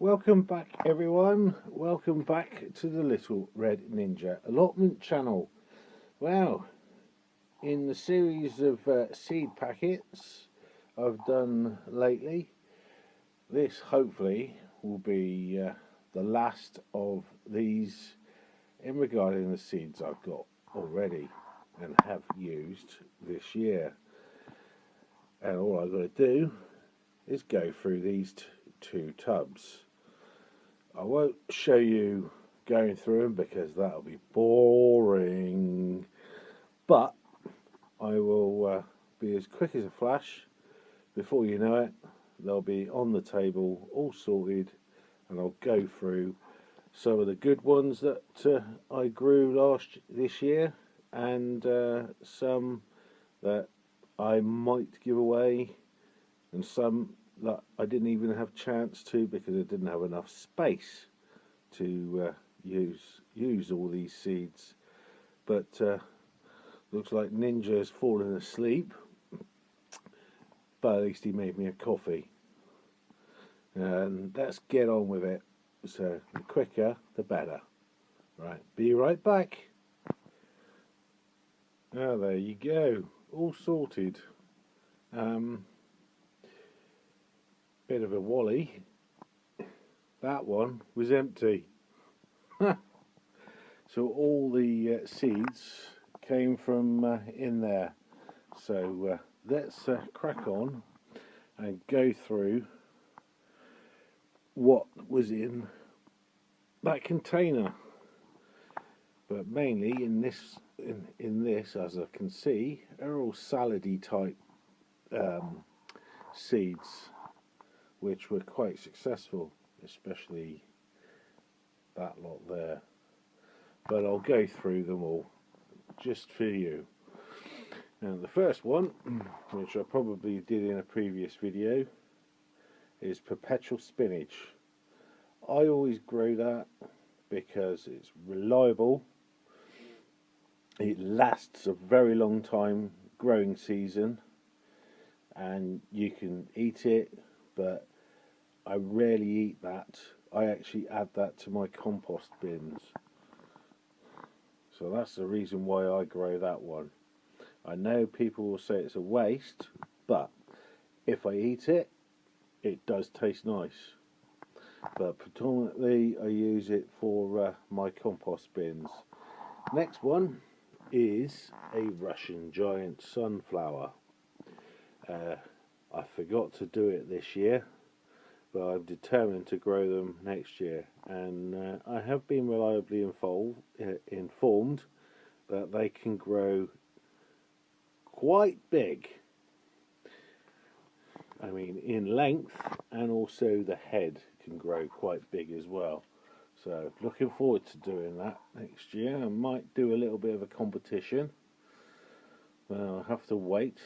Welcome back, everyone. Welcome back to the Little Red Ninja Allotment channel. Well, in the series of seed packets I've done lately, this hopefully will be the last of these in regarding the seeds I've got already and have used this year. And all I've got to do is go through these two tubs. I won't show you going through them because that'll be boring, but I will be as quick as a flash. Before you know it, they'll be on the table, all sorted, and I'll go through some of the good ones that I grew this year, and some that I might give away, and some that I didn't even have a chance to because I didn't have enough space to use all these seeds. But looks like Ninja has fallen asleep, but at least he made me a coffee. And let's get on with it. So the quicker the better. Right, be right back. Ah, there you go, all sorted. Bit of a wally. That one was empty. So all the seeds came from in there. So let's crack on and go through what was in that container. But mainly in this, as I can see, are all salady type seeds, which were quite successful, especially that lot there. But I'll go through them all just for you. Now the first one, which I probably did in a previous video, is Perpetual Spinach. I always grow that because it's reliable, it lasts a very long time growing season, and you can eat it, but I rarely eat that. I actually add that to my compost bins. So that's the reason why I grow that one. I know people will say it's a waste, but if I eat it, it does taste nice. But predominantly I use it for my compost bins. Next one is a Russian giant sunflower. I forgot to do it this year, but I'm determined to grow them next year, and I have been reliably informed that they can grow quite big. I mean, in length, and also the head can grow quite big as well. So looking forward to doing that next year. I might do a little bit of a competition. Well, I'll have to wait,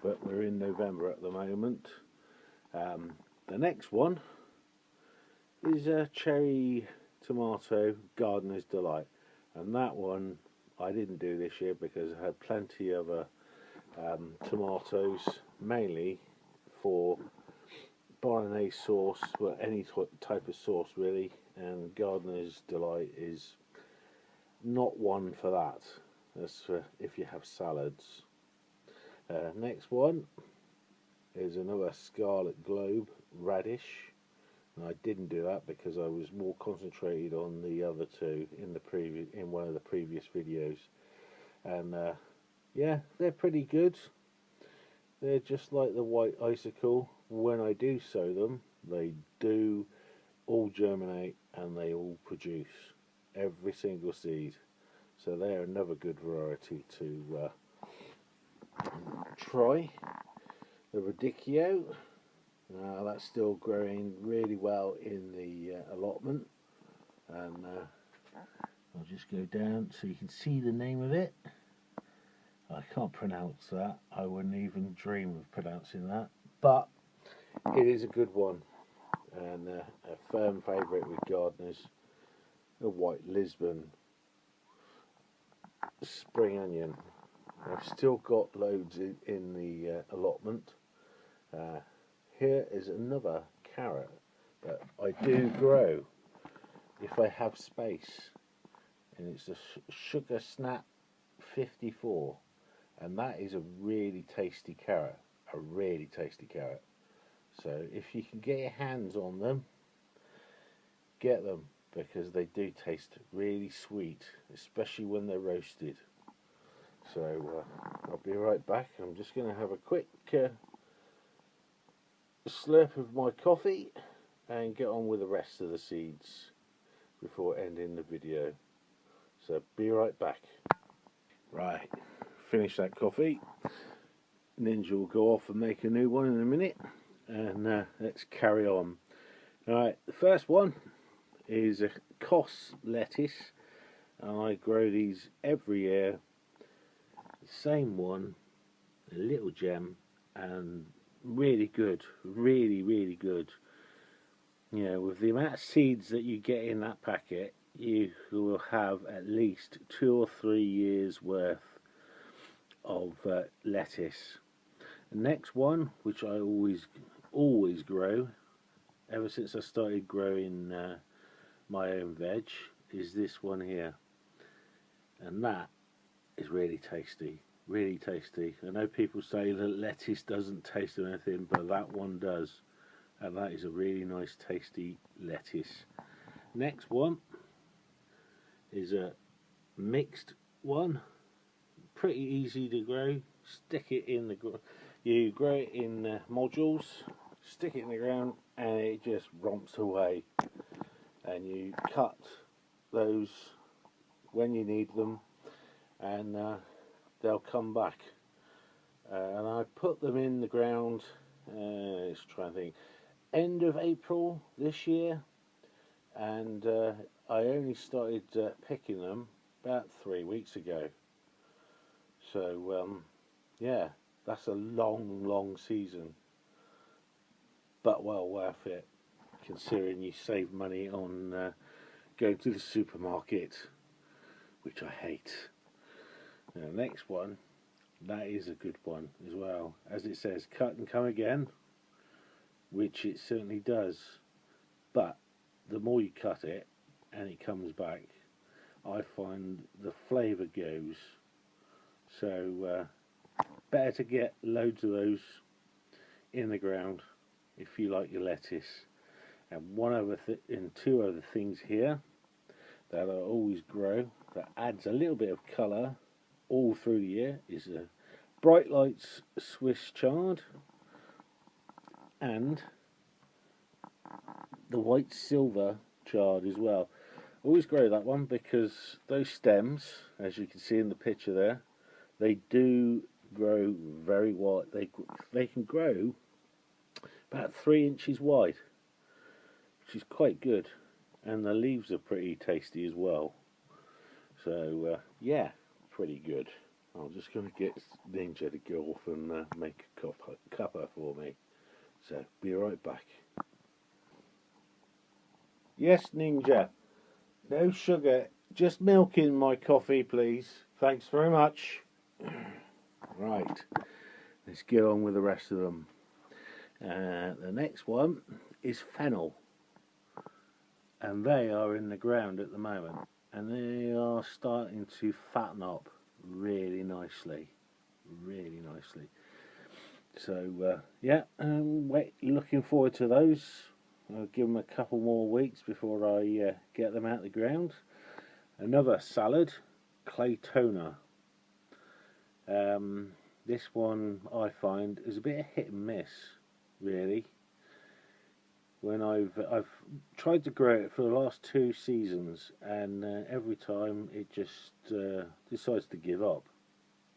but we're in November at the moment. The next one is a cherry tomato gardener's delight, and that one I didn't do this year because I had plenty of tomatoes, mainly for bolognese sauce, well, any type of sauce really, and gardener's delight is not one for that. That's for if you have salads. Next one is another Scarlet globe radish. And I didn't do that because I was more concentrated on the other two in one of the previous videos. And yeah, they're pretty good. They're just like the white icicle. When I do sow them, they do all germinate and they all produce every single seed. So they're another good variety to try. The Radicchio, that's still growing really well in the allotment, and I'll just go down so you can see the name of it. I can't pronounce that. I wouldn't even dream of pronouncing that, but it is a good one, and a firm favourite with gardeners. A white Lisbon spring onion. I've still got loads in the allotment. Here is another carrot, but I do grow if I have space, and it's a Sugar Snap 54, and that is a really tasty carrot, So if you can get your hands on them, get them, because they do taste really sweet, especially when they're roasted. So I'll be right back. I'm just going to have a quick slurp of my coffee and get on with the rest of the seeds before ending the video. So be right back. Right, finish that coffee. Ninja will go off and make a new one in a minute, and let's carry on. Alright, the first one is a Cos lettuce, and I grow these every year. The same one, a little gem, and really good, really good. You know, with the amount of seeds that you get in that packet, you will have at least 2 or 3 years worth of lettuce. The next one, which I always grow ever since I started growing my own veg, is this one here, and that is really tasty. I know people say that lettuce doesn't taste of anything, but that one does, and that is a really nice tasty lettuce. Next one is a mixed one, pretty easy to grow. Stick it in the you grow it in modules, stick it in the ground, and it just romps away, and you cut those when you need them, and they'll come back. And I put them in the ground, let's try and think, end of April this year, and I only started picking them about 3 weeks ago. So yeah, that's a long season, but well worth it, considering you save money on going to the supermarket, which I hate. Now, the next one, that is a good one as well. As it says, cut and come again, which it certainly does. But the more you cut it and it comes back, I find the flavour goes. So better to get loads of those in the ground if you like your lettuce. And two other things here that I always grow that adds a little bit of colour all through the year is a Bright Lights Swiss Chard and the white silver chard as well. I always grow that one because those stems, as you can see in the picture there, they do grow very wide. They can grow about 3 inches wide, which is quite good, and the leaves are pretty tasty as well. So yeah, pretty good. I'm just going to get Ninja to go off and make a cuppa for me. So be right back. Yes, Ninja. No sugar, just milk in my coffee, please. Thanks very much. Right, let's get on with the rest of them. The next one is Fennel, and they are in the ground at the moment, and they are starting to fatten up really nicely. So yeah, looking forward to those. I'll give them a couple more weeks before I get them out of the ground. Another salad, Claytona. This one I find is a bit of hit and miss, really. When I've tried to grow it for the last 2 seasons, and every time it just decides to give up.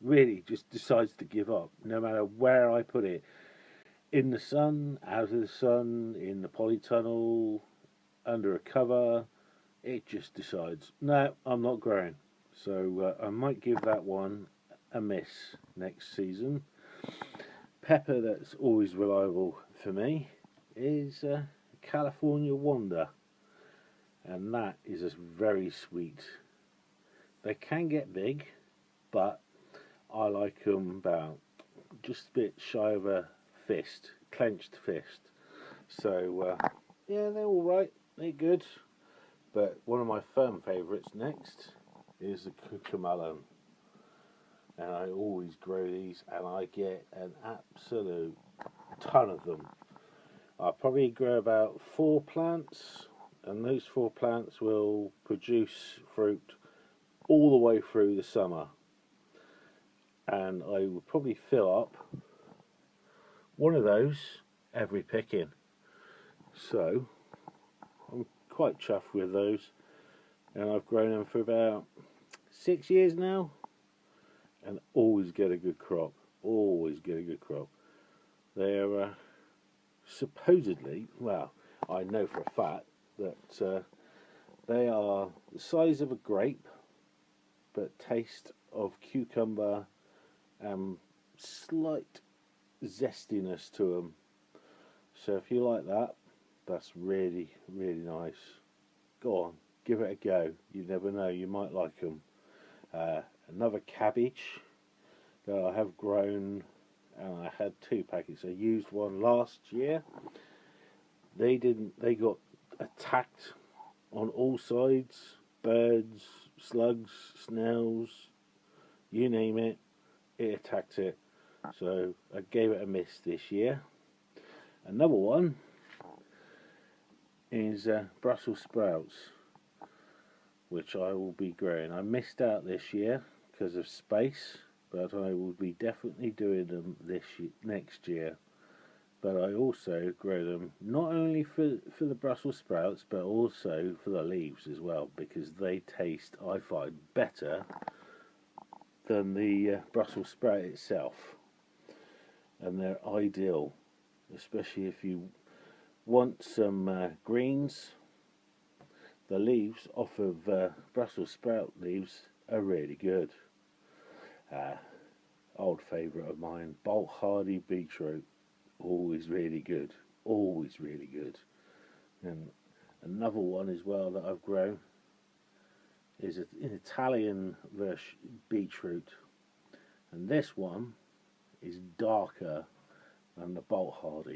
Really, just decides to give up, no matter where I put it. In the sun, out of the sun, in the polytunnel, under a cover, it just decides, no, I'm not growing. So I might give that one a miss next season. Pepper that's always reliable for me is California Wonder, and that is just very sweet. They can get big, but I like them about just a bit shy of a fist, clenched fist. So yeah, they're all right. They're good. But one of my firm favourites next is the Cucumalum. And I always grow these and I get an absolute ton of them. I probably grow about 4 plants, and those 4 plants will produce fruit all the way through the summer. And I would probably fill up one of those every picking. So I'm quite chuffed with those, and I've grown them for about 6 years now, and always get a good crop. Always get a good crop. They're supposedly, well, I know for a fact that they are the size of a grape, but taste of cucumber and slight zestiness to them. So if you like that, that's really, really nice. Go on, give it a go. You never know, you might like them. Another cabbage that I have grown, and I had 2 packets. I used one last year. They got attacked on all sides. Birds, slugs, snails, you name it, it attacked it. So I gave it a miss this year. Another one is Brussels sprouts, which I will be growing. I missed out this year because of space, but I will be definitely doing them next year. But I also grow them not only for the Brussels sprouts, but also for the leaves as well, because they taste, I find, better than the Brussels sprout itself. And they're ideal, especially if you want some greens. The leaves off of Brussels sprout leaves are really good. Old favourite of mine, bolt hardy beetroot. Always really good. Always really good. And another one as well that I've grown is an Italian version beetroot. And this one is darker than the bolt hardy.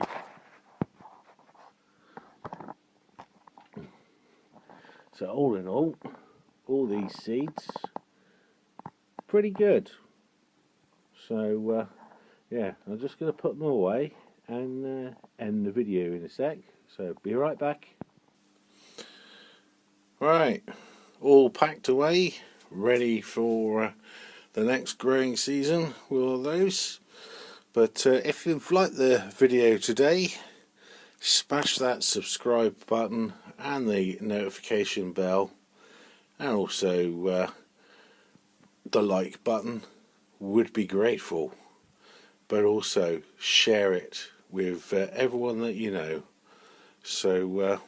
So all in all these seeds, pretty good. So yeah, I'm just going to put them away and end the video in a sec. So be right back. Right, all packed away, ready for the next growing season with all those. But if you've liked the video today, smash that subscribe button and the notification bell, and also the like button. Would be grateful. But also share it with everyone that you know. So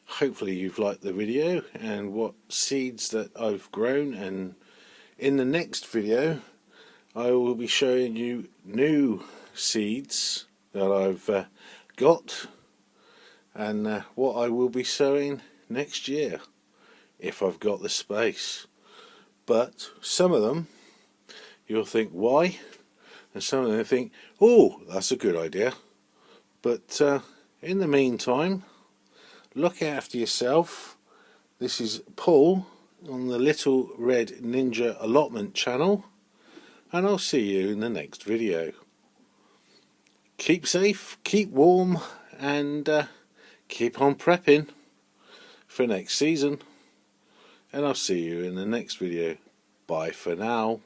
hopefully you've liked the video and what seeds that I've grown, and in the next video I will be showing you new seeds that I've got, and what I will be sowing next year if I've got the space. But some of them you'll think, why? And some of them think, oh, that's a good idea. But in the meantime, look after yourself. This is Paul on the Little Red Ninja Allotment channel, and I'll see you in the next video. Keep safe, keep warm, and keep on prepping for next season. And I'll see you in the next video. Bye for now.